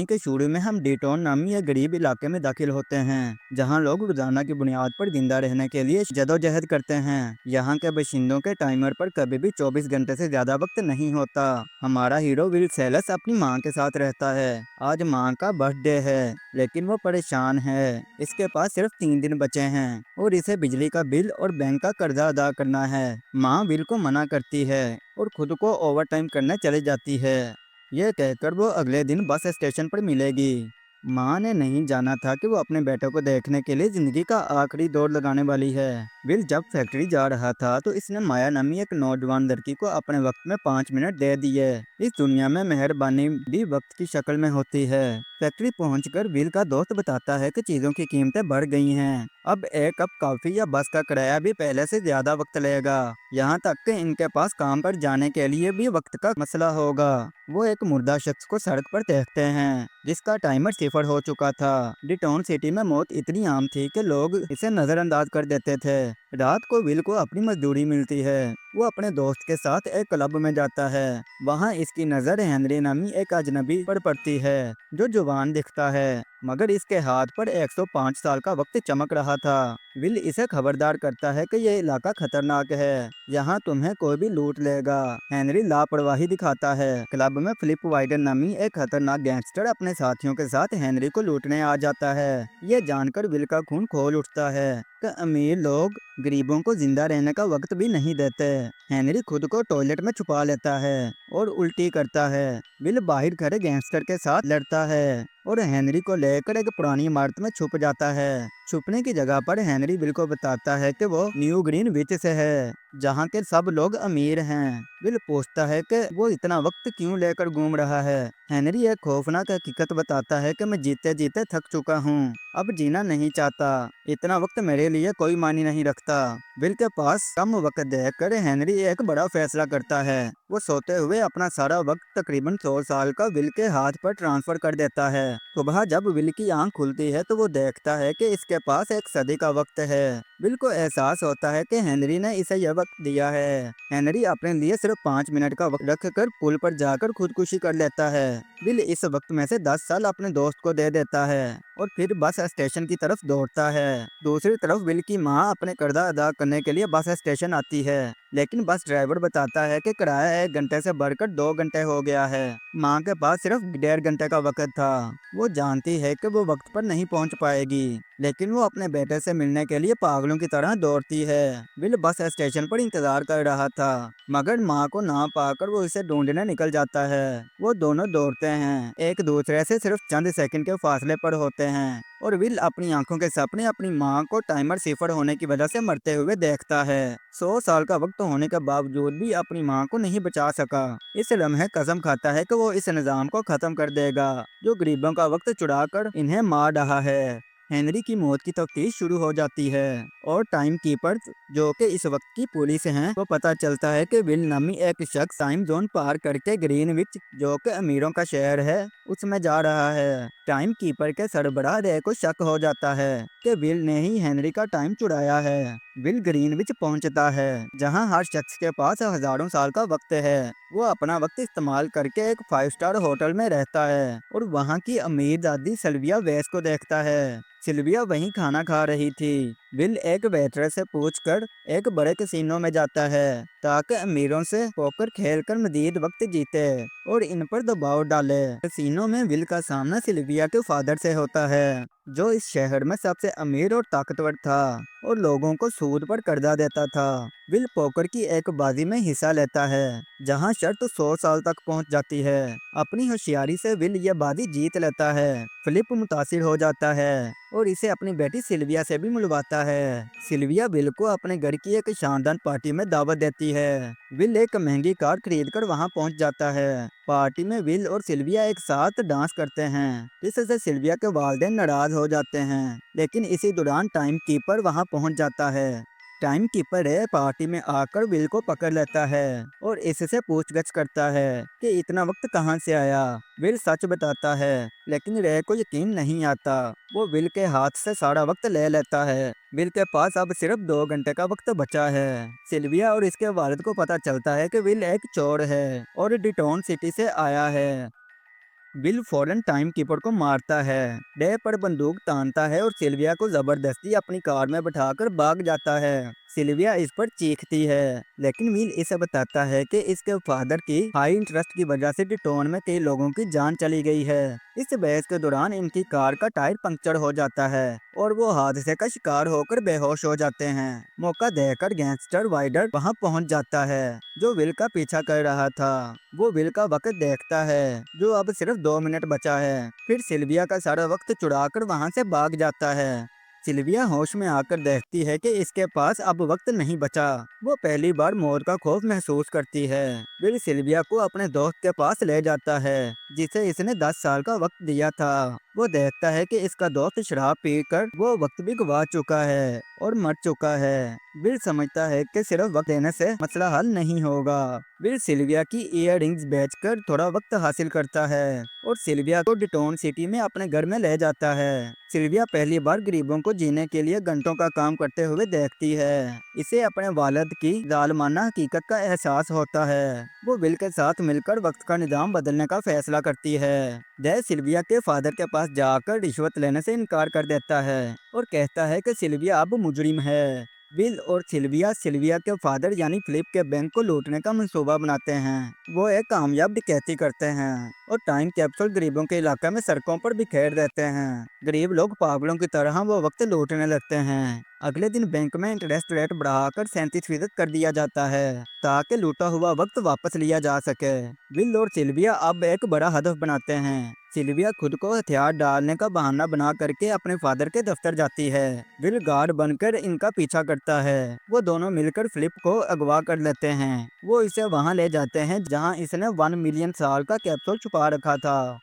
के शुरू में हम डेटोन नामी एक गरीब इलाके में दाखिल होते हैं, जहां लोग रोजाना की बुनियाद पर जिंदा रहने के लिए जदोजहद करते हैं। यहां के बाशिंदों के टाइमर पर कभी भी 24 घंटे से ज्यादा वक्त नहीं होता। हमारा हीरो विल सेलस अपनी मां के साथ रहता है। आज मां का बर्थडे है, लेकिन वो परेशान है। इसके पास सिर्फ 3 दिन बचे हैं और इसे बिजली का बिल और बैंक का कर्जा अदा करना है। माँ विल को मना करती है और खुद को ओवर टाइम करने चली जाती है। यह कहकर वो अगले दिन बस स्टेशन पर मिलेगी। माँ ने नहीं जाना था कि वो अपने बेटे को देखने के लिए जिंदगी का आखिरी दौर लगाने वाली है। विल जब फैक्ट्री जा रहा था तो इसने माया नामी एक नौजवान लड़की को अपने वक्त में 5 मिनट दे दिए। इस दुनिया में मेहरबानी भी वक्त की शक्ल में होती है। फैक्ट्री पहुंचकर विल का दोस्त बताता है कि चीजों की कीमतें बढ़ गई हैं। अब एक कप कॉफी या बस का किराया भी पहले से ज्यादा वक्त लेगा। यहाँ तक कि इनके पास काम पर जाने के लिए भी वक्त का मसला होगा। वो एक मुर्दा शख्स को सड़क पर देखते हैं, जिसका टाइमर 0 हो चुका था। डिटॉन सिटी में मौत इतनी आम थी कि लोग इसे नजरअंदाज कर देते थे। रात को विल को अपनी मजदूरी मिलती है। वो अपने दोस्त के साथ एक क्लब में जाता है। वहाँ इसकी नजर हेनरी नामी एक अजनबी पर पड़ती है, जो जवान दिखता है, मगर इसके हाथ पर 105 साल का वक्त चमक रहा था। विल इसे खबरदार करता है कि यह इलाका खतरनाक है, यहाँ तुम्हें कोई भी लूट लेगा। हेनरी लापरवाही दिखाता है। क्लब में फिलिप वाइडन नामी एक खतरनाक गैंगस्टर अपने साथियों के साथ हेनरी को लूटने आ जाता है। ये जानकर विल का खून खोल उठता है कि अमीर लोग गरीबों को जिंदा रहने का वक्त भी नहीं देते। हेनरी खुद को टॉयलेट में छुपा लेता है और उल्टी करता है। विल बाहर खड़े गैंगस्टर के साथ लड़ता है और हेनरी को लेकर एक पुरानी इमारत में छुप जाता है। छुपने की जगह पर हेनरी विल को बताता है कि वो न्यू ग्रीन विच से है, जहाँ के सब लोग अमीर हैं। विल पूछता है कि वो इतना वक्त क्यों लेकर घूम रहा है। हेनरी एक खौफनाक हकीकत बताता है कि मैं जीते जीते थक चुका हूँ, अब जीना नहीं चाहता। इतना वक्त मेरे लिए कोई मायने नहीं रखता। विल के पास कम वक्त देखकर हेनरी एक बड़ा फैसला करता है। वो सोते हुए अपना सारा वक्त तकरीबन 100 साल का विल के हाथ पर ट्रांसफर कर देता है। सुबह जब विल की आंख खुलती है तो वो देखता है कि इसके पास एक सदी का वक्त है। विल को एहसास होता है कि हेनरी ने इसे यह वक्त दिया है। हेनरी अपने लिए सिर्फ 5 मिनट का वक्त रखकर पुल पर जाकर खुदकुशी कर लेता है। विल इस वक्त में से 10 साल अपने दोस्त को दे देता है और फिर बस स्टेशन की तरफ दौड़ता है। दूसरी तरफ विल की माँ अपने कर्जा अदा करने के लिए बस स्टेशन आती है, लेकिन बस ड्राइवर बताता है कि किराया 1 घंटे से बढ़कर 2 घंटे हो गया है। माँ के पास सिर्फ 1.5 घंटे का वक्त था। वो जानती है कि वो वक्त पर नहीं पहुंच पाएगी, लेकिन वो अपने बेटे से मिलने के लिए पागलों की तरह दौड़ती है। विल बस स्टेशन पर इंतजार कर रहा था, मगर माँ को ना पाकर वो इसे ढूंढने निकल जाता है। वो दोनों दौड़ते हैं, एक दूसरे से सिर्फ चंद सेकंड के फासले पर होते हैं, और विल अपनी आंखों के सामने अपनी माँ को टाइमर 0 होने की वजह से मरते हुए देखता है। 100 साल का वक्त होने के बावजूद भी अपनी माँ को नहीं बचा सका। इस लम्हे कसम खाता है कि वो इस निजाम को खत्म कर देगा, जो गरीबों का वक्त चुरा कर इन्हें मार रहा है। हेनरी की मौत की तफ्तीश शुरू हो जाती है और टाइम कीपर्स, जो कि इस वक्त की पुलिस हैं, को पता चलता है कि विल नामी एक शख्स टाइम जोन पार करके ग्रीनविच, जो कि अमीरों का शहर है, उसमें जा रहा है। टाइम कीपर के सरबराह रे को शक हो जाता है कि विल ने ही हेनरी का टाइम चुराया है। विल ग्रीनविच पहुंचता है, जहां हर शख्स के पास हजारों साल का वक्त है। वो अपना वक्त इस्तेमाल करके एक 5 स्टार होटल में रहता है और वहाँ की अमीर दादी सिल्विया वेस को देखता है। सिल्विया वहीं खाना खा रही थी। विल एक वेटर से पूछकर एक बड़े कैसीनो में जाता है, ताकि अमीरों से पोकर खेलकर मजीद वक्त जीते और इन पर दबाव डाले। कैसीनो में विल का सामना सिल्विया के फादर से होता है, जो इस शहर में सबसे अमीर और ताकतवर था और लोगों को सूद पर कर्जा देता था। विल पोकर की एक बाजी में हिस्सा लेता है, जहां शर्त 100 साल तक पहुंच जाती है। अपनी होशियारी से विल यह बाजी जीत लेता है। फिलिप मुतासिर हो जाता है और इसे अपनी बेटी सिल्विया से भी मिलवाता है। सिल्विया विल को अपने घर की एक शानदार पार्टी में दावत देती है। विल एक महंगी कार खरीदकर वहां पहुंच जाता है। पार्टी में विल और सिल्विया एक साथ डांस करते हैं, जिससे सिल्विया के वालिदैन नाराज हो जाते हैं, लेकिन इसी दौरान टाइम कीपर वहां पहुंच जाता है। टाइम कीपर रे पार्टी में आकर विल को पकड़ लेता है और इससे पूछगछ करता है कि इतना वक्त कहां से आया। विल सच बताता है, लेकिन रे को यकीन नहीं आता। वो विल के हाथ से सारा वक्त ले लेता है। विल के पास अब सिर्फ 2 घंटे का वक्त बचा है। सिल्विया और इसके वालिद को पता चलता है कि विल एक चोर है और डिटॉन सिटी से आया है। बिल फौरन टाइम कीपर को मारता है। डे पर बंदूक तानता है और सिल्विया को जबरदस्ती अपनी कार में बैठाकर भाग जाता है। सिल्विया इस पर चीखती है, लेकिन विल इसे बताता है कि इसके फादर की हाई इंटरेस्ट की वजह से डिटोन में कई लोगों की जान चली गई है। इस बहस के दौरान इनकी कार का टायर पंक्चर हो जाता है और वो हादसे का शिकार होकर बेहोश हो जाते हैं। मौका देखकर गैंगस्टर वाइडर वहां पहुंच जाता है, जो विल का पीछा कर रहा था। वो विल का वक्त देखता है, जो अब सिर्फ 2 मिनट बचा है। फिर सिल्विया का सारा वक्त चुराकर वहां से भाग जाता है। सिल्विया होश में आकर देखती है कि इसके पास अब वक्त नहीं बचा। वो पहली बार मौत का खौफ महसूस करती है। विल सिल्विया को अपने दोस्त के पास ले जाता है, जिसे इसने 10 साल का वक्त दिया था। वो देखता है कि इसका दोस्त शराब पीकर वो वक्त भी गवा चुका है और मर चुका है। विल समझता है कि सिर्फ वक्त देने से मसला हल नहीं होगा। विल सिल्विया की इयर रिंग्स बेचकर थोड़ा वक्त हासिल करता है और सिल्विया को डिटोन सिटी में अपने घर में ले जाता है। सिल्विया पहली बार गरीबों को जीने के लिए घंटों का काम करते हुए देखती है। इसे अपने वालिद की जालिमाना हकीकत का एहसास होता है। वो विल के साथ मिलकर वक्त का निजाम बदलने का फैसला करती है। जय सिल्विया के फादर के पास जाकर रिश्वत लेने से इनकार कर देता है और कहता है कि सिल्विया अब मुजरिम है। विल और सिल्विया सिल्विया के फादर यानी फिलिप के बैंक को लूटने का मंसूबा बनाते हैं। वो एक कामयाब डकैती करते हैं और टाइम कैप्सूल गरीबों के इलाके में सड़कों पर बिखेर देते हैं। गरीब लोग पागलों की तरह वो वक्त लूटने लगते हैं। अगले दिन बैंक में इंटरेस्ट रेट बढ़ाकर 37% कर दिया जाता है, ताकि लूटा हुआ वक्त वापस लिया जा सके। विल और सिल्विया अब एक बड़ा हदफ बनाते हैं। सिल्विया खुद को हथियार डालने का बहाना बना करके अपने फादर के दफ्तर जाती है। विल गार्ड बनकर इनका पीछा करता है। वो दोनों मिलकर फिलिप को अगवा कर लेते हैं। वो इसे वहां ले जाते हैं जहां इसने 1 मिलियन साल का कैप्सूल छुपा रखा था।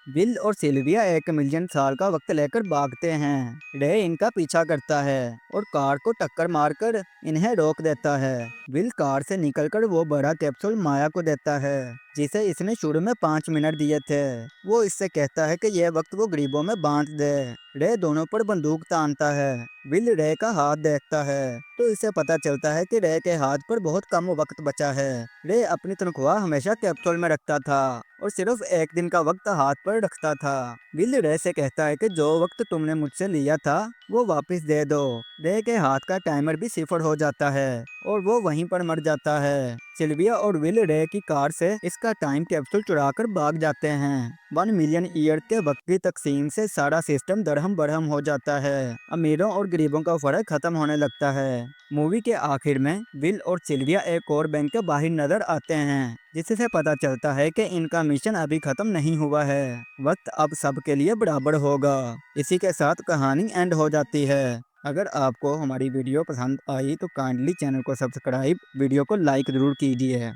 विल और सिल्विया 1 मिलियन साल का वक्त लेकर भागते हैं। रे इनका पीछा करता है और कार को टक्कर मारकर इन्हें रोक देता है। विल कार से निकलकर वो बड़ा कैप्सूल माया को देता है, जिसे इसने शुरू में 5 मिनट दिए थे। वो इससे कहता है कि यह वक्त वो गरीबों में बांट दे। रे दोनों पर बंदूक तानता है। विल रे का हाथ देखता है तो इसे पता चलता है कि रे के हाथ पर बहुत कम वक्त बचा है। रे अपनी तनख्वाह हमेशा कैप्सूल में रखता था और सिर्फ एक दिन का वक्त हाथ पर रखता था। विल रे से कहता है कि जो वक्त तुमने मुझसे लिया था वो वापस दे दो। रे के हाथ का टाइमर भी 0 हो जाता है और वो वहीं पर मर जाता है। सिल्विया और विल रे की कार से इसका टाइम कैप्सूल चुराकर भाग जाते हैं। 1 मिलियन ईयर के वक्त की तकसीम से सारा सिस्टम दरहम बरहम हो जाता है। अमीरों और गरीबों का फर्क खत्म होने लगता है। मूवी के आखिर में विल और सिल्विया एक और बैंक के बाहर नजर आते हैं, जिससे पता चलता है कि इनका मिशन अभी खत्म नहीं हुआ है। वक्त अब सबके लिए बराबर होगा। इसी के साथ कहानी एंड हो जाती है। अगर आपको हमारी वीडियो पसंद आई तो काइंडली चैनल को सब्सक्राइब, वीडियो को लाइक जरूर कीजिए।